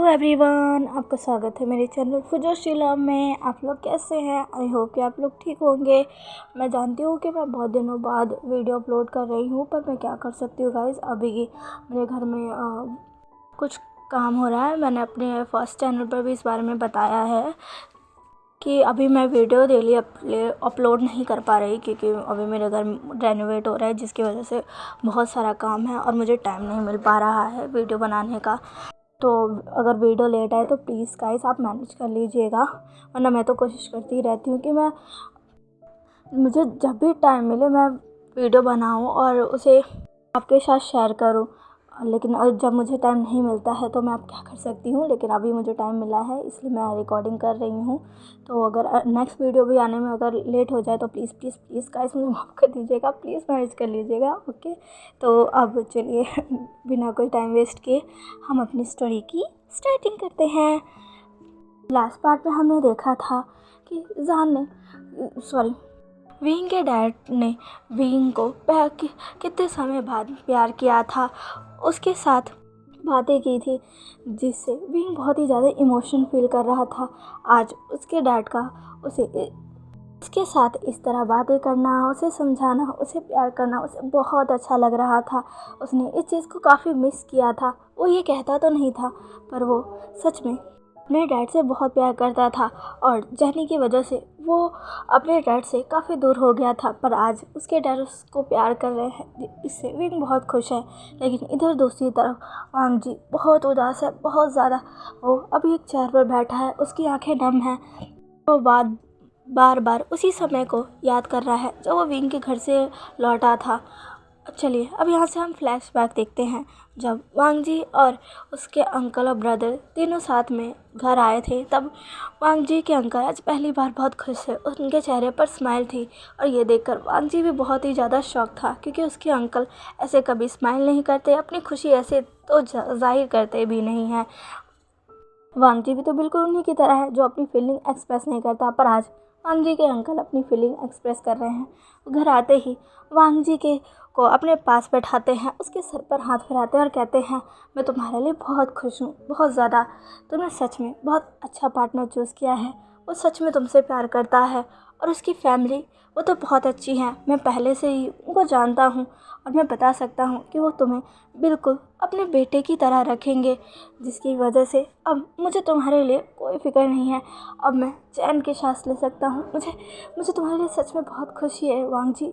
Everyone, आपका स्वागत है मेरे चैनल फुजोशीला में। आप लोग कैसे हैं? आई होप कि आप लोग ठीक होंगे। मैं जानती हूँ कि मैं बहुत दिनों बाद वीडियो अपलोड कर रही हूँ, पर मैं क्या कर सकती हूँ गाइस। अभी मेरे घर में कुछ काम हो रहा है। मैंने अपने फर्स्ट चैनल पर भी इस बारे में बताया है कि अभी मैं वीडियो डेली अपलोड नहीं कर पा रही, क्योंकि अभी मेरे घर रेनोवेट हो रहा है, जिसकी वजह से बहुत सारा काम है और मुझे टाइम नहीं मिल पा रहा है वीडियो बनाने का। तो अगर वीडियो लेट आए तो प्लीज़ गाइस आप मैनेज कर लीजिएगा, वरना मैं तो कोशिश करती रहती हूँ कि मुझे जब भी टाइम मिले मैं वीडियो बनाऊँ और उसे आपके साथ शेयर करूँ। लेकिन जब मुझे टाइम नहीं मिलता है तो मैं अब क्या कर सकती हूँ। लेकिन अभी मुझे टाइम मिला है, इसलिए मैं रिकॉर्डिंग कर रही हूँ। तो अगर नेक्स्ट वीडियो भी आने में अगर लेट हो जाए तो प्लीज़ प्लीज़ प्लीज़ गाइस मुझे माफ़ कर दीजिएगा, प्लीज़ मैनेज कर लीजिएगा, ओके। तो अब चलिए बिना कोई टाइम वेस्ट किए हम अपनी स्टोरी की स्टार्टिंग करते हैं। लास्ट पार्ट में हमने देखा था कि विंग के डैड ने विंग को कितने समय बाद प्यार किया था, उसके साथ बातें की थी, जिससे विंग बहुत ही ज़्यादा इमोशन फील कर रहा था। आज उसके डैड का उसके साथ इस तरह बातें करना, उसे समझाना, उसे प्यार करना उसे बहुत अच्छा लग रहा था। उसने इस चीज़ को काफ़ी मिस किया था। वो ये कहता तो नहीं था, पर वो सच में अपने डैड से बहुत प्यार करता था, और जैनी की वजह से वो अपने डैड से काफ़ी दूर हो गया था। पर आज उसके डैड उसको प्यार कर रहे हैं, इससे विंग बहुत खुश है। लेकिन इधर दूसरी तरफ वांग जी बहुत उदास है, बहुत ज़्यादा। वो अभी एक चेयर पर बैठा है, उसकी आंखें नम हैं। वो बार बार उसी समय को याद कर रहा है जब वो विंग के घर से लौटा था। चलिए अब यहाँ से हम फ्लैशबैक देखते हैं, जब वांग जी और उसके अंकल और ब्रदर तीनों साथ में घर आए थे। तब वांग जी के अंकल आज पहली बार बहुत खुश थे, उनके चेहरे पर स्माइल थी। और ये देखकर वांग जी भी बहुत ही ज़्यादा शॉक था, क्योंकि उसके अंकल ऐसे कभी स्माइल नहीं करते, अपनी खुशी ऐसे तो जाहिर करते भी नहीं हैं। वांग जी भी तो बिल्कुल उन्हीं की तरह है, जो अपनी फीलिंग एक्सप्रेस नहीं करता। पर आज वांग जी के अंकल अपनी फीलिंग एक्सप्रेस कर रहे हैं। घर आते ही वांग जी को अपने पास बैठाते हैं, उसके सर पर हाथ फिराते हैं और कहते हैं, मैं तुम्हारे लिए बहुत खुश हूँ, बहुत ज़्यादा। तुमने सच में बहुत अच्छा पार्टनर चूज़ किया है। वो सच में तुमसे प्यार करता है, और उसकी फैमिली वो तो बहुत अच्छी है। मैं पहले से ही उनको जानता हूँ, और मैं बता सकता हूँ कि वो तुम्हें बिल्कुल अपने बेटे की तरह रखेंगे, जिसकी वजह से अब मुझे तुम्हारे लिए कोई फिक्र नहीं है। अब मैं चैन की सांस ले सकता हूँ। मुझे तुम्हारे लिए सच में बहुत खुशी है वांग जी।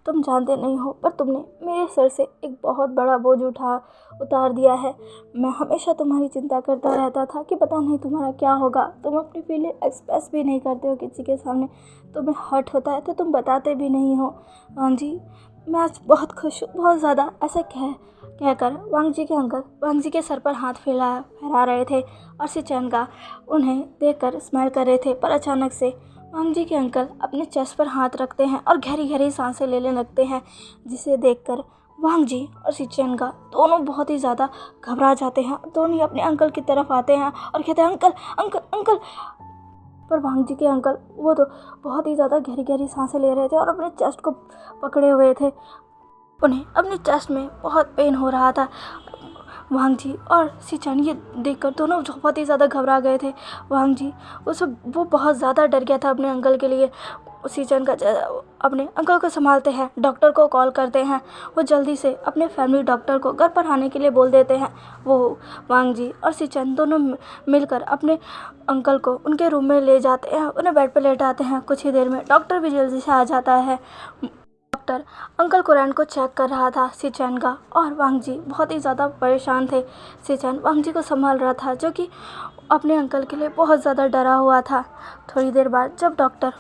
तुम जानते नहीं हो, पर तुमने मेरे सर से एक बहुत बड़ा बोझ उतार दिया है। मैं हमेशा तुम्हारी चिंता करता रहता था कि पता नहीं तुम्हारा क्या होगा। तुम अपनी फीलिंग एक्सप्रेस भी नहीं करते हो किसी के सामने, तुम्हें हर्ट होता है तो तुम बताते भी नहीं हो। वांग जी, मैं आज बहुत खुश हूँ, बहुत ज़्यादा। ऐसा कहकर वांग जी के अंकल वांग जी के सर पर हाथ फैला रहे थे, और सिचेंगा उन्हें देखकर स्माइल कर रहे थे। पर अचानक से वांग जी के अंकल अपने चेस्ट पर हाथ रखते हैं और गहरी गहरी सांसें लेने लगते हैं, जिसे देखकर वांग जी और सिचेंगा दोनों बहुत ही ज़्यादा घबरा जाते हैं। दोनों ही अपने अंकल की तरफ आते हैं और कहते हैं, अंकल अंकल अंकल। पर वांग जी के अंकल वो तो बहुत ही ज़्यादा गहरी गहरी सांसें ले रहे थे और अपने चेस्ट को पकड़े हुए थे। उन्हें अपने चेस्ट में बहुत पेन हो रहा था। वांग जी और सिचेन ये देखकर दोनों बहुत ही ज़्यादा घबरा गए थे। वांग जी वो बहुत ज़्यादा डर गया था अपने अंकल के लिए। सिचेन अपने अंकल को संभालते हैं, डॉक्टर को कॉल करते हैं। वो जल्दी से अपने फैमिली डॉक्टर को घर पर आने के लिए बोल देते हैं। वो वांग जी और सिचेन दोनों मिलकर अपने अंकल को उनके रूम में ले जाते हैं, उन्हें बेड पर लेटाते हैं। कुछ ही देर में डॉक्टर भी जल्दी से आ जाता है। डॉक्टर अंकल कुरैन को चेक कर रहा था सिचेन का, और वांग जी बहुत ही ज़्यादा परेशान थे। सिचेन वांग जी को संभाल रहा था, जो कि अपने अंकल के लिए बहुत ज़्यादा डरा हुआ था। थोड़ी देर बाद जब डॉक्टर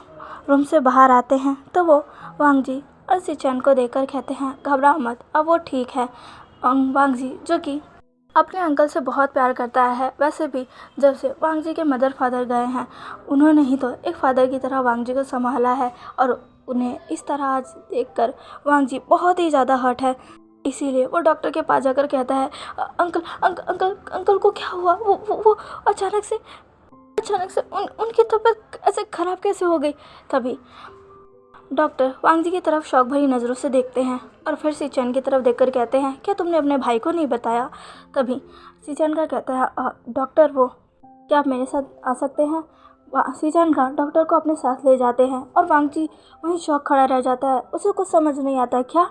रूम से बाहर आते हैं तो वो वांग जी और सिचेन को देखकर कहते हैं, घबरा मत, अब वो ठीक है। वांग जी, जो कि अपने अंकल से बहुत प्यार करता है, वैसे भी जब से वांग जी के मदर फादर गए हैं, उन्होंने ही तो एक फादर की तरह वांग जी को संभाला है। और उन्हें इस तरह आज देखकर वांग जी बहुत ही ज़्यादा हर्ट है। इसीलिए वो डॉक्टर के पास जाकर कहता है, अंकल अंकल अंकल अंकल को क्या हुआ? वो अचानक से उनकी तबीयत ऐसे ख़राब कैसे हो गई? तभी डॉक्टर वांग जी की तरफ शौक भरी नज़रों से देखते हैं और फिर सीचन की तरफ देखकर कहते हैं, क्या तुमने अपने भाई को नहीं बताया? तभी सीचन का कहता है, डॉक्टर वो क्या आप मेरे साथ आ सकते हैं? सीचन का डॉक्टर को अपने साथ ले जाते हैं और वांग जी वहीं शौक खड़ा रह जाता है। उसे कुछ समझ नहीं आता है, क्या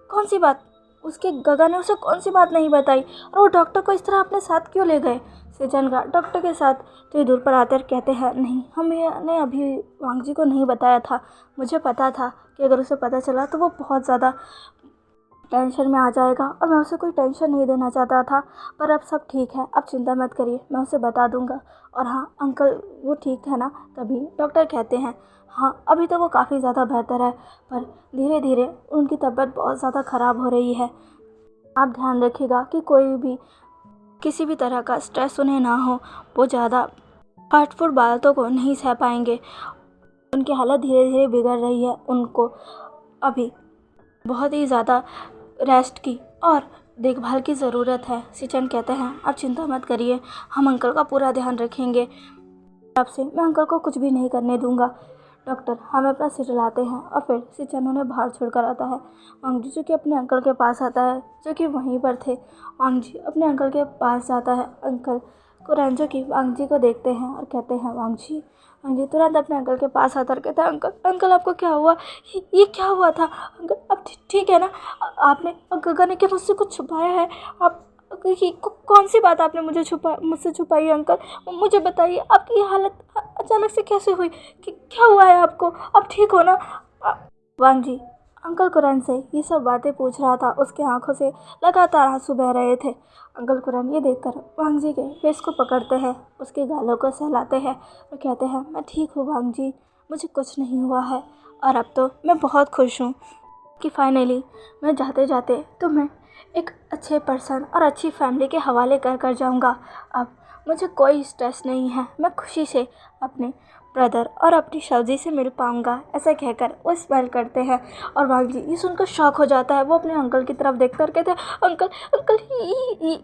कौन सी बात? उसके गगा ने उसे कौन सी बात नहीं बताई और वो डॉक्टर को इस तरह अपने साथ क्यों ले गए? सीचन का डॉक्टर के साथ थोड़ी दूर पर आते कहते हैं, नहीं, हमने अभी वांग जी को नहीं बताया था। मुझे पता था कि अगर उसे पता चला तो वो बहुत ज़्यादा टेंशन में आ जाएगा और मैं उसे कोई टेंशन नहीं देना चाहता था, पर अब सब ठीक है, अब चिंता मत करिए, मैं उसे बता दूंगा। और हाँ अंकल, वो ठीक है ना? तभी डॉक्टर कहते हैं, हाँ अभी तो वो काफ़ी ज़्यादा बेहतर है, पर धीरे धीरे उनकी तबीयत बहुत ज़्यादा ख़राब हो रही है। आप ध्यान रखिएगा कि कोई भी किसी भी तरह का स्ट्रेस उन्हें ना हो। वो ज़्यादा हर्टफुल बातों को नहीं सह पाएंगे। उनकी हालत धीरे धीरे बिगड़ रही है, उनको अभी बहुत ही ज़्यादा रेस्ट की और देखभाल की ज़रूरत है। सीचन कहते हैं, आप चिंता मत करिए, हम अंकल का पूरा ध्यान रखेंगे। आपसे मैं अंकल को कुछ भी नहीं करने दूंगा। डॉक्टर हमें अपना सिर हिलाते हैं और फिर सीचन उन्हें बाहर छोड़कर आता है। वांग जी जो कि अपने अंकल के पास आता है, जो कि वहीं पर थे। वांग जी अपने अंकल के पास जाता है। अंकल कुरैन जो कि वांग जी को देखते हैं और कहते हैं, वांग जी तुरंत अपने अंकल के पास आता और कहता है, अंकल आपको क्या हुआ? ये क्या हुआ था? अंकल आप ठीक है ना? आपने गगा ने क्या मुझसे कुछ छुपाया है? आप कौन सी बात आपने मुझसे छुपाई है अंकल? मुझे बताइए, आपकी ये हालत अचानक से कैसे हुई? क्या हुआ है आपको? आप ठीक हो ना? वांग जी अंकल कुरैन से ये सब बातें पूछ रहा था। उसके आंखों से लगातार आंसू बह रहे थे। अंकल कुरैन ये देखकर वांग जी के फेस को पकड़ते हैं, उसके गालों को सहलाते हैं और कहते हैं, मैं ठीक हूँ वांग जी, मुझे कुछ नहीं हुआ है और अब तो मैं बहुत खुश हूँ कि फाइनली मैं जाते जाते तुम्हें एक अच्छे पर्सन और अच्छी फैमिली के हवाले कर जाऊँगा। अब मुझे कोई स्ट्रेस नहीं है, मैं खुशी से अपने ब्रदर और अपनी शादी से मिल पाऊँगा। ऐसा कहकर वो स्माइल करते हैं और वांग जी ये सुनकर शॉक हो जाता है। वो अपने अंकल की तरफ देखकर कहते हैं, अंकल अंकल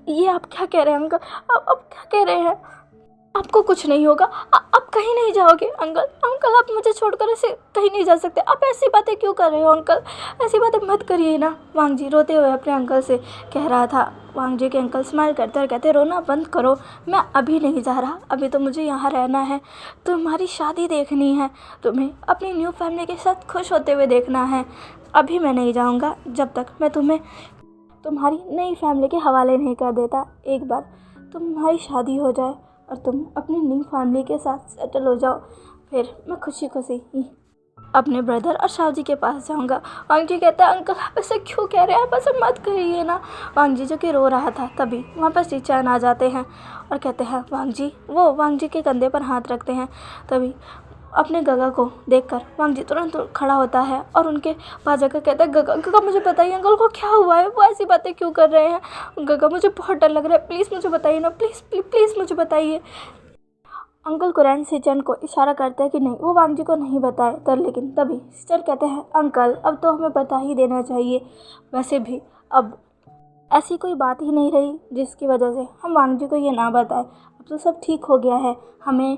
ये आप क्या कह रहे हैं? अंकल आप क्या कह रहे हैं? आपको कुछ नहीं होगा, आप कहीं नहीं जाओगे। अंकल आप मुझे छोड़कर ऐसे कहीं नहीं जा सकते। आप ऐसी बातें क्यों कर रहे हो अंकल? ऐसी बातें मत करिए ना। वांग जी रोते हुए अपने अंकल से कह रहा था। वांग जी के अंकल स्माइल करते और कहते, रोना बंद करो, मैं अभी नहीं जा रहा, अभी तो मुझे यहाँ रहना है, तुम्हारी शादी देखनी है, तुम्हें अपनी न्यू फैमिली के साथ खुश होते हुए देखना है। अभी मैं नहीं जाऊँगा जब तक मैं तुम्हें तुम्हारी नई फैमिली के हवाले नहीं कर देता। एक बार तुम्हारी शादी हो जाए और तुम अपनी न्यू फैमिली के साथ सेटल हो जाओ, फिर मैं खुशी खुशी अपने ब्रदर और शाह जी के पास जाऊंगा। वांग जी कहता है, अंकल आप ऐसे क्यों कह रहे हैं? आप ऐसे मत करिए ना। वांग जी जो कि रो रहा था, तभी वहाँ पर सीचन आ जाते हैं और कहते हैं, वांग जी, वो वांग जी के कंधे पर हाथ रखते हैं। तभी अपने गगा को देखकर वांग जी तुरंत खड़ा होता है और उनके पास जाकर कहता है, गगा मुझे बताइए अंकल को क्या हुआ है? वो ऐसी बातें क्यों कर रहे हैं? गगा मुझे बहुत डर लग रहा है, प्लीज़ मुझे बताइए ना, प्लीज़ मुझे बताइए। अंकल कुरैन सीचन को इशारा करते हैं कि नहीं, वो वांग जी को नहीं बताए। तर लेकिन तभी सीचन कहते हैं, अंकल अब तो हमें बता ही देना चाहिए। वैसे भी अब ऐसी कोई बात ही नहीं रही जिसकी वजह से हम वांग जी को ये ना बताएं। अब तो सब ठीक हो गया है, हमें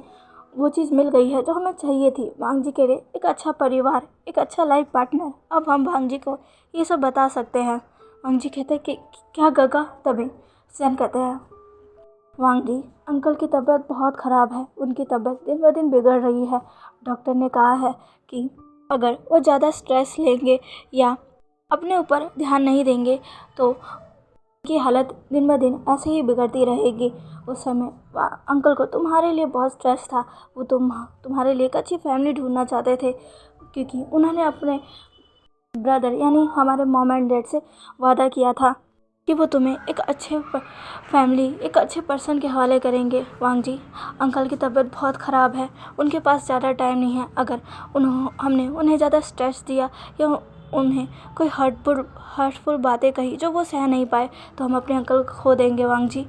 वो चीज़ मिल गई है जो हमें चाहिए थी। वांग जी के लिए एक अच्छा परिवार, एक अच्छा लाइफ पार्टनर। अब हम वांग जी को ये सब बता सकते हैं। वांग जी कहते हैं कि क्या गगा? तभी सीचन कहते हैं, वांग जी अंकल की तबीयत बहुत ख़राब है, उनकी तबीयत दिन ब दिन बिगड़ रही है। डॉक्टर ने कहा है कि अगर वो ज़्यादा स्ट्रेस लेंगे या अपने ऊपर ध्यान नहीं देंगे तो उनकी हालत दिन ब दिन ऐसे ही बिगड़ती रहेगी। उस समय अंकल को तुम्हारे लिए बहुत स्ट्रेस था, वो तुम्हारे लिए एक अच्छी फैमिली ढूंढना चाहते थे, क्योंकि उन्होंने अपने ब्रदर यानी हमारे मॉम एंड डैड से वादा किया था कि वो तुम्हें एक अच्छे फैमिली, एक अच्छे पर्सन के हवाले करेंगे। वांग जी अंकल की तबीयत बहुत ख़राब है, उनके पास ज़्यादा टाइम नहीं है। अगर हमने उन्हें ज़्यादा स्ट्रेस दिया या उन्हें कोई हर्टफुल बातें कही जो वो सह नहीं पाए तो हम अपने अंकल को खो देंगे। वांग जी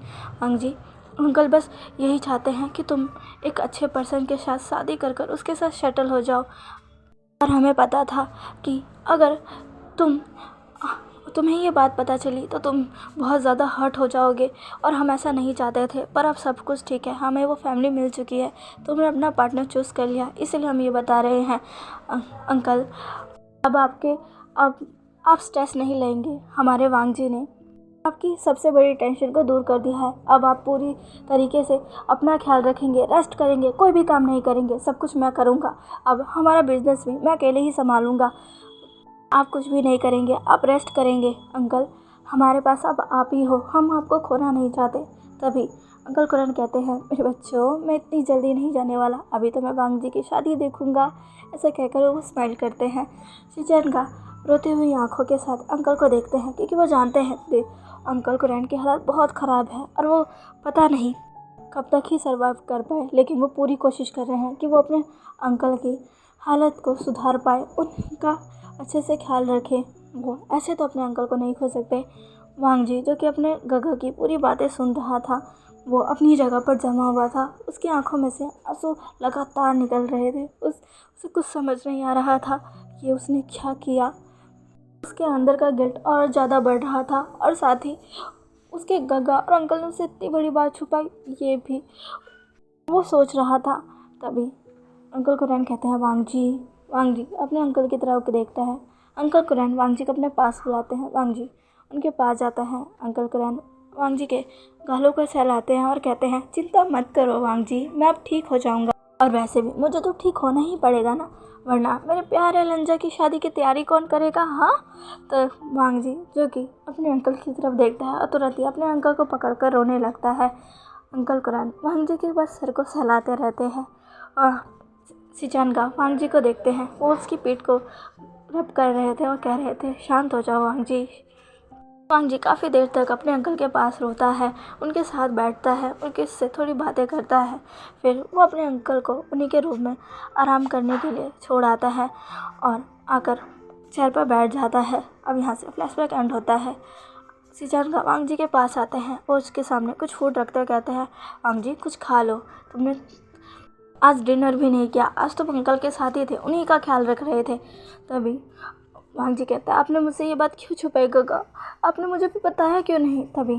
अंकल बस यही चाहते हैं कि तुम एक अच्छे पर्सन के साथ शादी कर उसके साथ सेटल हो जाओ। और हमें पता था कि अगर तुम्हें ये बात पता चली तो तुम बहुत ज़्यादा हर्ट हो जाओगे और हम ऐसा नहीं चाहते थे, पर अब सब कुछ ठीक है, हमें वो फैमिली मिल चुकी है, तुमने अपना पार्टनर चूज़ कर लिया, इसलिए हम ये बता रहे हैं। अंकल अब आप स्ट्रेस नहीं लेंगे। हमारे वांग जी ने आपकी सबसे बड़ी टेंशन को दूर कर दिया है। अब आप पूरी तरीके से अपना ख्याल रखेंगे, रेस्ट करेंगे, कोई भी काम नहीं करेंगे, सब कुछ मैं करूँगा। अब हमारा बिजनेस भी मैं अकेले ही संभालूँगा। आप कुछ भी नहीं करेंगे, आप रेस्ट करेंगे। अंकल, हमारे पास अब आप ही हो, हम आपको खोना नहीं चाहते। तभी अंकल कुरन कहते हैं, मेरे बच्चों, मैं इतनी जल्दी नहीं जाने वाला, अभी तो मैं वांग जी की शादी देखूंगा। ऐसा कहकर वो स्माइल करते हैं। शिचेंगा रोती हुई आंखों के साथ अंकल को देखते हैं, क्योंकि वो जानते हैं अंकल कुरन की हालत बहुत ख़राब है और वो पता नहीं कब तक ही सर्वाइव कर पाए। लेकिन वो पूरी कोशिश कर रहे हैं कि वो अपने अंकल की हालत को सुधार पाए, उनका अच्छे से ख्याल रखें। वो ऐसे तो अपने अंकल को नहीं खो सकते। वांग जी, जो कि अपने गगा की पूरी बातें सुन रहा था, वो अपनी जगह पर जमा हुआ था। उसकी आंखों में से आंसू लगातार निकल रहे थे। उसे कुछ समझ नहीं आ रहा था कि उसने क्या किया। उसके अंदर का गिल्ट और ज़्यादा बढ़ रहा था, और साथ ही उसके गगा और अंकल ने उससे इतनी बड़ी बात छुपाई, ये भी वो सोच रहा था। तभी अंकल कुरैन कहते हैं, वांग जी अपने अंकल की तरफ देखता है। अंकल कुरैन वांग जी को अपने पास बुलाते हैं। वांग जी उनके पास जाता है। अंकल कुरैन वांग जी के गालों को सहलाते हैं और कहते हैं, चिंता मत करो वांग जी, मैं अब ठीक हो जाऊंगा। और वैसे भी मुझे तो ठीक होना ही पड़ेगा ना, वरना मेरे प्यारे लंजा की शादी की तैयारी कौन करेगा। हाँ, तो वांग जी, जो कि अपने अंकल की तरफ देखता है और तुरंत ही अपने अंकल को पकड़कर रोने लगता है। अंकल कुरैन वांग जी के बस सिर को सहलाते रहते हैं और शिचेंगा वांग जी को देखते हैं। वो उसकी पीठ को रब कर रहे थे और कह रहे थे, शांत हो जाओ वांग जी। वांग जी काफ़ी देर तक अपने अंकल के पास रोता है, उनके साथ बैठता है, उनके से थोड़ी बातें करता है। फिर वो अपने अंकल को उन्हीं के रूम में आराम करने के लिए छोड़ आता है और आकर चेयर पर बैठ जाता है। अब यहाँ से फ्लैशबैक एंड होता है। शिचेंगा वांग जी के पास आते हैं। वो उसके सामने कुछ फूड रखते हुए कहते हैं, वांग जी कुछ खा लो, तुमने आज डिनर भी नहीं किया, आज तुम अंकल के साथ ही थे, उन्हीं का ख्याल रख रहे थे। तभी वांग जी कहता है, आपने मुझसे ये बात क्यों छुपाई गगा, आपने मुझे भी बताया क्यों नहीं। तभी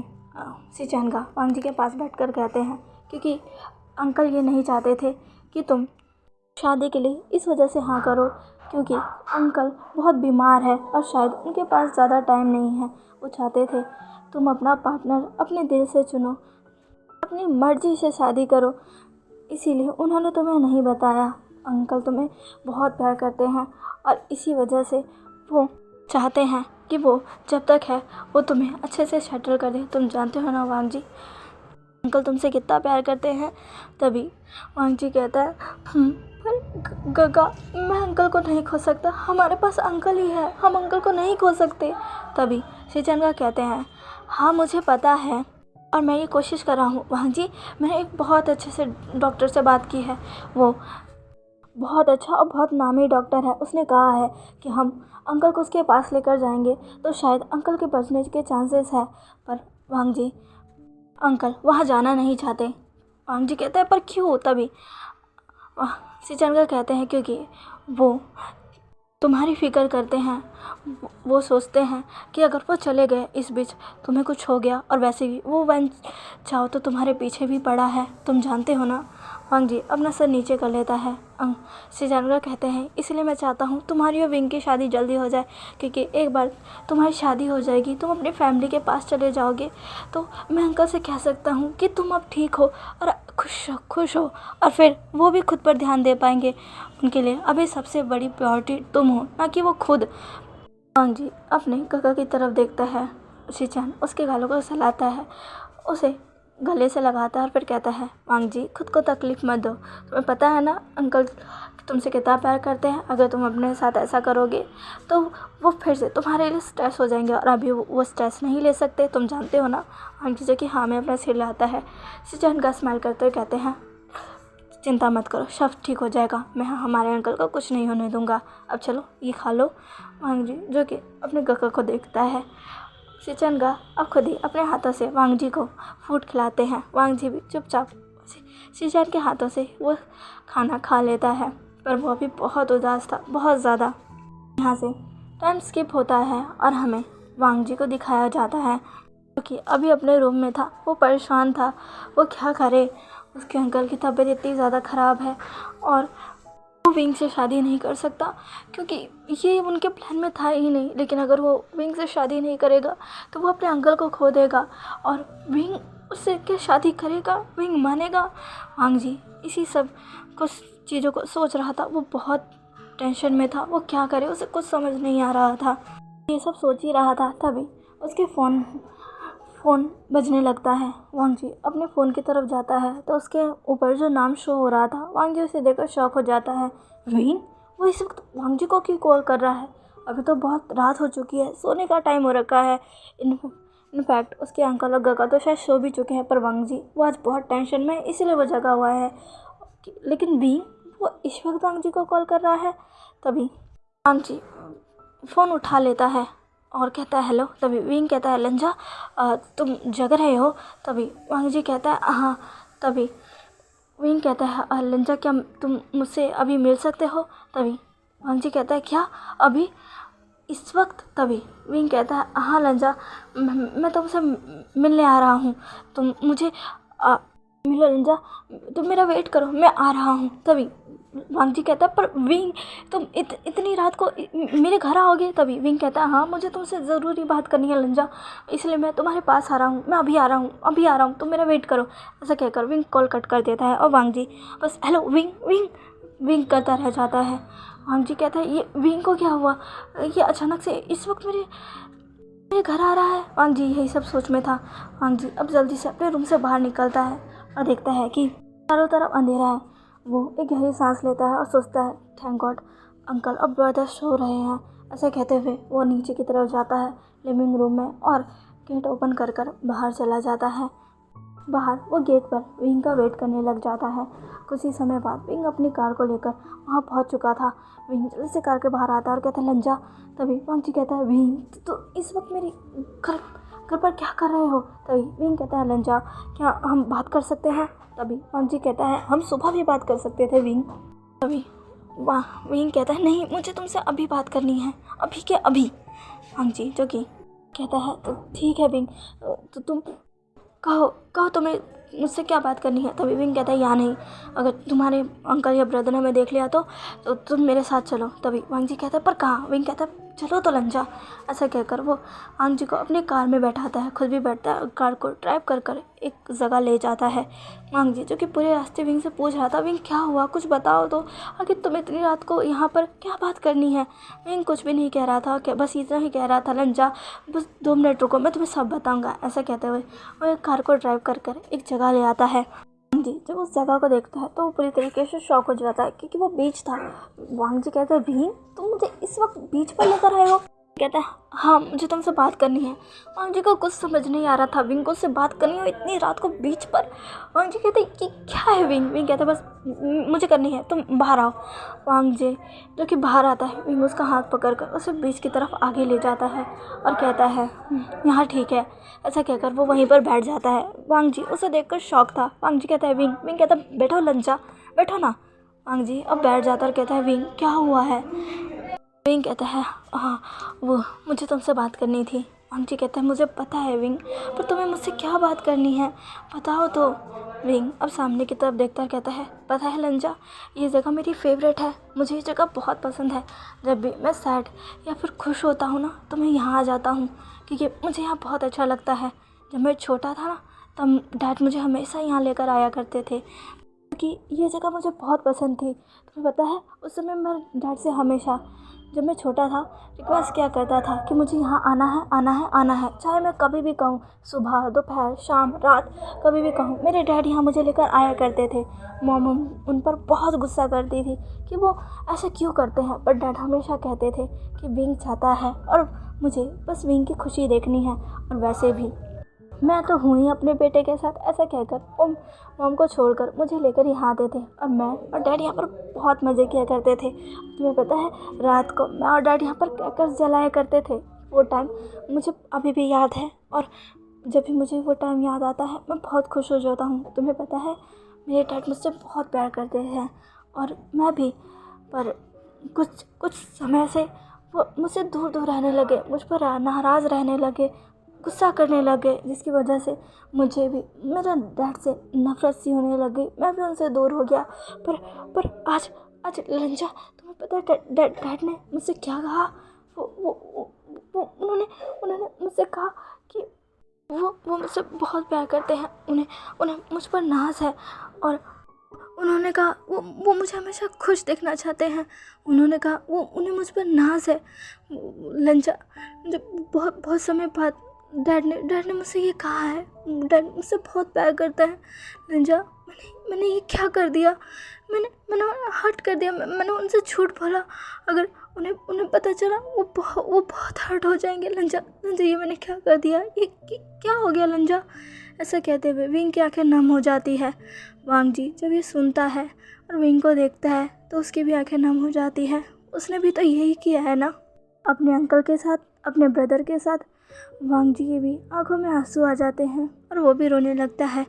शिचेंगा वांग जी के पास बैठकर कहते हैं, क्योंकि अंकल ये नहीं चाहते थे कि तुम शादी के लिए इस वजह से हाँ करो, क्योंकि अंकल बहुत बीमार है और शायद उनके पास ज़्यादा टाइम नहीं है। वो चाहते थे तुम अपना पार्टनर अपने दिल से चुनो, अपनी मर्ज़ी से शादी करो, इसीलिए उन्होंने तुम्हें नहीं बताया। अंकल तुम्हें बहुत प्यार करते हैं और इसी वजह से वो चाहते हैं कि वो जब तक है वो तुम्हें अच्छे से सेटल कर दे। तुम जानते हो ना वांग जी, अंकल तुमसे कितना प्यार करते हैं। तभी वांग जी कहता है, पर गगा, मैं अंकल को नहीं खो सकता, हमारे पास अंकल ही है, हम अंकल को नहीं खो सकते। तभी शिचेंगा कहते हैं, हाँ मुझे पता है और मैं ये कोशिश कर रहा हूँ वांग जी। मैंने एक बहुत अच्छे से डॉक्टर से बात की है, वो बहुत अच्छा और बहुत नामी डॉक्टर है। उसने कहा है कि हम अंकल को उसके पास लेकर जाएंगे तो शायद अंकल के बचने के चांसेस है। पर वांग जी, अंकल वहाँ जाना नहीं चाहते। वांग जी कहते हैं, पर क्यों। तभी शिचेंगा कहते हैं, क्योंकि वो तुम्हारी फ़िक्र करते हैं। वो सोचते हैं कि अगर वो चले गए इस बीच तुम्हें कुछ हो गया, और वैसे भी वो वन चाहो तो तुम्हारे पीछे भी पड़ा है, तुम जानते हो ना। वांग जी अपना सर नीचे कर लेता है। शिचेंगा कहते हैं, इसलिए मैं चाहता हूँ तुम्हारी और विंग की शादी जल्दी हो जाए, क्योंकि एक बार तुम्हारी शादी हो जाएगी, तुम अपनी फैमिली के पास चले जाओगे, तो मैं अंकल से कह सकता हूँ कि तुम अब ठीक हो और खुश हो, और फिर वो भी खुद पर ध्यान दे पाएंगे। उनके लिए अभी सबसे बड़ी प्रायोरिटी तुम हो, ना कि वो खुद। वांग जी अपने गगा की तरफ देखता है। शिचेंगा उसके गालों को सहलाता है, उसे गले से लगाता है और फिर कहता है, वांग जी खुद को तकलीफ़ मत दो, तुम्हें पता है ना अंकल तुमसे कितना प्यार करते हैं। अगर तुम अपने साथ ऐसा करोगे तो वो फिर से तुम्हारे लिए स्ट्रेस हो जाएंगे, और अभी वो स्ट्रेस नहीं ले सकते, तुम जानते हो ना। वांग जी जो कि हाँ में अपना सिर लाता है। शिचेंगा स्माइल करते हुए कहते हैं, चिंता मत करो, सब ठीक हो जाएगा, मैं हमारे अंकल को कुछ नहीं होने दूंगा। अब चलो ये खा लो। वांग जी जो कि अपने गगा को देखता है। शिचेंगा अब खुद ही अपने हाथों से वांग जी को फूड खिलाते हैं। वांग जी भी चुपचाप शिचेंगा के हाथों से वो खाना खा लेता है, पर वो अभी बहुत उदास था, बहुत ज़्यादा। यहाँ से टाइम स्किप होता है और हमें वांग जी को दिखाया जाता है, क्योंकि अभी अपने रूम में था, वो परेशान था, वो क्या करे। उसके अंकल की तबीयत इतनी ज़्यादा ख़राब है और वो विंग से शादी नहीं कर सकता, क्योंकि ये उनके प्लान में था ही नहीं। लेकिन अगर वो विंग से शादी नहीं करेगा तो वो अपने अंकल को खो देगा, और विंग उससे क्या शादी करेगा, विंग मानेगा। वांग जी इसी सब कुछ चीज़ों को सोच रहा था। वो बहुत टेंशन में था, वो क्या करे, उसे कुछ समझ नहीं आ रहा था। ये सब सोच ही रहा था, तभी उसके फ़ोन बजने लगता है। वांग जी अपने फ़ोन की तरफ जाता है तो उसके ऊपर जो नाम शो हो रहा था, वांग जी उसे देखकर शॉक हो जाता है। विंग, वो इस वक्त वांग जी को क्यों कॉल कर रहा है? अभी तो बहुत रात हो चुकी है, सोने का टाइम हो रखा है। इनफैक्ट उसके अंकल और गगा तो शायद सो भी चुके हैं, पर वांग जी वो आज बहुत टेंशन में है, इसीलिए वो जगा हुआ है। लेकिन विंग, वो इस वक्त वांग जी को कॉल कर रहा है। तभी वांग जी फ़ोन उठा लेता है और कहता है हेलो। तभी विंग कहता है लंजा, तुम जग रहे हो? तभी वांग जी कहता है हाँ। तभी विंग कहता है लंजा, क्या तुम मुझसे अभी मिल सकते हो? तभी वांग जी कहता है क्या अभी, इस वक्त? तभी विंग कहता है हाँ लंजा, मैं तुमसे मिलने आ रहा हूँ, तुम मुझे मिलो लंजा, तुम मेरा वेट करो, मैं आ रहा हूँ। तभी वांग जी कहता है पर विंग, तुम इतनी रात को मेरे घर आओगे? तभी विंग कहता है हाँ, मुझे तुमसे ज़रूरी बात करनी है लंजा, इसलिए मैं तुम्हारे पास आ रहा हूँ, मैं अभी आ रहा हूँ, अभी आ रहा हूँ, तुम मेरा वेट करो। ऐसा कहकर विंग कॉल कट कर देता है और वांग जी बस हेलो विंग विंग विंग करता रह जाता है। वांग जी कहता है ये विंग को क्या हुआ, ये अचानक से इस वक्त मेरे घर आ रहा है? वांग जी यही सब सोच में था। वांग जी अब जल्दी से अपने रूम से बाहर निकलता है और देखता है कि चारों तरफ अंधेरा है। वो एक गहरी सांस लेता है और सोचता है थैंक गॉड अंकल और ब्रदर सो रहे हैं। ऐसा कहते हुए वो नीचे की तरफ जाता है लिविंग रूम में और गेट ओपन कर बाहर चला जाता है। बाहर वो गेट पर विंग का वेट करने लग जाता है। कुछ ही समय बाद विंग अपनी कार को लेकर वहाँ पहुँच चुका था। विंग जल्दी से कार के बाहर आता है और कहता है लंजा। तभी वांग जी कहता है विंग, तो इस वक्त मेरी घर पर क्या कर रहे हो? तभी विंग कहता है लंजा, क्या हम बात कर सकते हैं? तभी वांग जी कहता है हम सुबह भी बात कर सकते थे विंग। तभी विंग कहता है नहीं, मुझे तुमसे अभी बात करनी है, अभी के अभी। वांग जी जो कि कहता है तो ठीक है विंग, तो तुम कहो तुम्हें मुझसे क्या बात करनी है? तभी विंग कहता है या नहीं, अगर तुम्हारे अंकल या ब्रदर ने हमें देख लिया तो तुम मेरे साथ चलो। तभी वांग जी कहता है पर कहाँ? विंग कहता है चलो तो लंजा। ऐसा कहकर वो वांग जी को अपनी कार में बैठाता है, खुद भी बैठता है और कार को ड्राइव कर एक जगह ले जाता है। वांग जी जो कि पूरे रास्ते विंग से पूछ रहा था विंग क्या हुआ, कुछ बताओ तो, आखिर तुम इतनी रात को यहाँ पर क्या बात करनी है? विंग कुछ भी नहीं कह रहा था, क्या बस इतना ही कह रहा था लंजा बस 2 मिनट रुको, मैं तुम्हें सब बताऊँगा। ऐसा कहते हुए वो कार को ड्राइव कर एक जगह ले आता है। वांग जी जब उस जगह को देखता है तो वो पूरी तरीके से शॉक हो जाता है, क्योंकि वो बीच था। वांग जी कहते हैं भीम, तुम मुझे इस वक्त बीच पर लेकर आए हो? कहता है हाँ, मुझे तुमसे बात करनी है। वांग जी को कुछ समझ नहीं आ रहा था, विंग को उससे बात करनी हो इतनी रात को बीच पर। वांग जी कहते कि क्या है विंग? विंग कहता बस मुझे करनी है, तुम बाहर आओ। वांग जी जो कि बाहर आता है, विंग उसका हाथ पकड़कर उसे बीच की तरफ आगे ले जाता है और कहता है यहाँ ठीक है। ऐसा कहकर वो वहीं पर बैठ जाता है। वांग जी उसे देखकर शॉक था। वांग जी कहता है विंग, विंग कहता बैठो लंजा, बैठो ना। वांग जी अब बैठ जाता और कहता है विंग क्या हुआ है? विंग कहता है हाँ, वो मुझे तुमसे बात करनी थी। वांग जी कहता है मुझे पता है विंग, पर तुम्हें मुझसे क्या बात करनी है, बताओ तो। विंग अब सामने की तरफ देखता कहता है पता है लंजा, ये जगह मेरी फेवरेट है, मुझे ये जगह बहुत पसंद है। जब भी मैं सैड या फिर खुश होता हूँ ना तो मैं यहाँ आ जाता हूँ, क्योंकि मुझे यहाँ बहुत अच्छा लगता है। जब मैं छोटा था ना तब डैड मुझे हमेशा यहाँ लेकर आया करते थे, क्योंकि ये जगह मुझे बहुत पसंद थी। तुम्हें पता है उस समय मैं डैड से हमेशा जब मैं छोटा था रिक्वेस्ट किया करता था कि मुझे यहाँ आना है आना है आना है, चाहे मैं कभी भी कहूँ, सुबह दोपहर शाम रात कभी भी कहूँ। मेरे डैड यहाँ मुझे लेकर आया करते थे। मॉम उन पर बहुत गुस्सा करती थी कि वो ऐसा क्यों करते हैं, पर डैड हमेशा कहते थे कि विंग चाहता है और मुझे बस विंग की खुशी देखनी है, और वैसे भी मैं तो हूँ ही अपने बेटे के साथ। ऐसा कहकर वो मॉम को छोड़कर मुझे लेकर यहाँ आते थे, और मैं और डैड यहाँ पर बहुत मज़े किया करते थे। तुम्हें पता है रात को मैं और डैड यहाँ पर क्रैकर्स जलाया करते थे। वो टाइम मुझे अभी भी याद है, और जब भी मुझे वो टाइम याद आता है मैं बहुत खुश हो जाता हूँ। तुम्हें पता है मेरे डैड मुझसे बहुत प्यार करते हैं और मैं भी, पर कुछ समय से वो मुझसे दूर रहने लगे, मुझ पर नाराज़ रहने लगे, गुस्सा करने लगे, जिसकी वजह से मुझे भी मेरे डैड से नफ़रत सी होने लगी। मैं भी उनसे दूर हो गया। पर आज लंजा, तुम्हें पता है डैड ने मुझसे क्या कहा? वो उन्होंने मुझसे कहा कि वो मुझसे बहुत प्यार करते हैं, उन्हें मुझ पर नाज है, और उन्होंने कहा वो मुझे हमेशा खुश देखना चाहते हैं। उन्होंने कहा उन्हें मुझ पर नाज है। लंजा, जब बहुत समय बाद डैड ने मुझसे ये कहा है। डैड मुझसे बहुत प्यार करता है। लंजा, मैंने ये क्या कर दिया? मैंने हर्ट कर दिया। मैंने उनसे झूठ बोला। अगर उन्हें पता चला वो बहुत हर्ट हो जाएंगे। लंजा, ये मैंने क्या कर दिया? ये क्या हो गया लंजा? ऐसा कहते हुए विंग की आंखें नम हो जाती है। वांग जी जब ये सुनता है और विंग को देखता है तो उसकी भी आंखें नम हो जाती है। उसने भी तो यही किया है ना, अपने अंकल के साथ, अपने ब्रदर के साथ। वांग जी के भी आंखों में आंसू आ जाते हैं और वो भी रोने लगता है।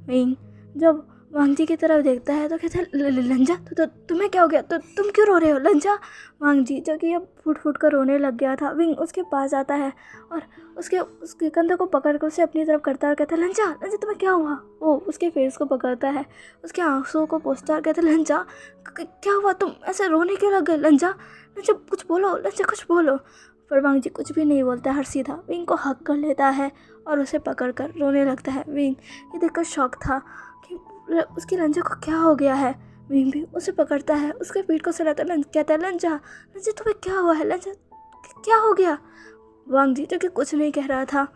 विंग जब वांग जी की तरफ देखता है तो कहता है, लंजा, तो तुम्हें क्या हो गया? तो तुम क्यों रो रहे हो लंजा? वांग जी जो कि अब फूट कर रोने लग गया था, विंग उसके पास आता है और उसके कंधे को पकड़ कर उसे अपनी तरफ करता है और कहता है, लंजा तुम्हें क्या हुआ? वो उसके फेस को पकड़ता है, उसके आंसुओं को पोंछता है और कहता है, लंजा क्या हुआ? तुम ऐसे रोने क्यों लग गए? लंजा कुछ बोलो, लंजा कुछ बोलो। पर वांग जी कुछ भी नहीं बोलता है, सीधा विंग को हक कर लेता है और उसे पकड़ कर रोने लगता है। विंग ये देखकर शॉक था कि उसकी लंजा को क्या हो गया है। विंग भी उसे पकड़ता है, उसके पीठ को सहलाता है, कहता है, लंजा तुम्हें क्या हुआ है? लंजा क्या हो गया? वांग जी जो कि कुछ नहीं कह रहा था,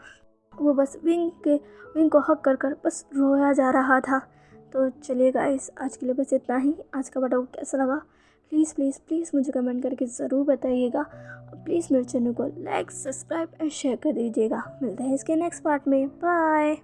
वो बस विंग को हक कर बस रोया जा रहा था। तो चलिए गाइस, आज के लिए बस इतना ही। आज का वीडियो कैसा लगा प्लीज़ प्लीज़ प्लीज़ मुझे कमेंट करके ज़रूर बताइएगा। और प्लीज़ मेरे चैनल को लाइक, सब्सक्राइब एंड शेयर कर दीजिएगा। मिलते हैं इसके नेक्स्ट पार्ट में। बाय।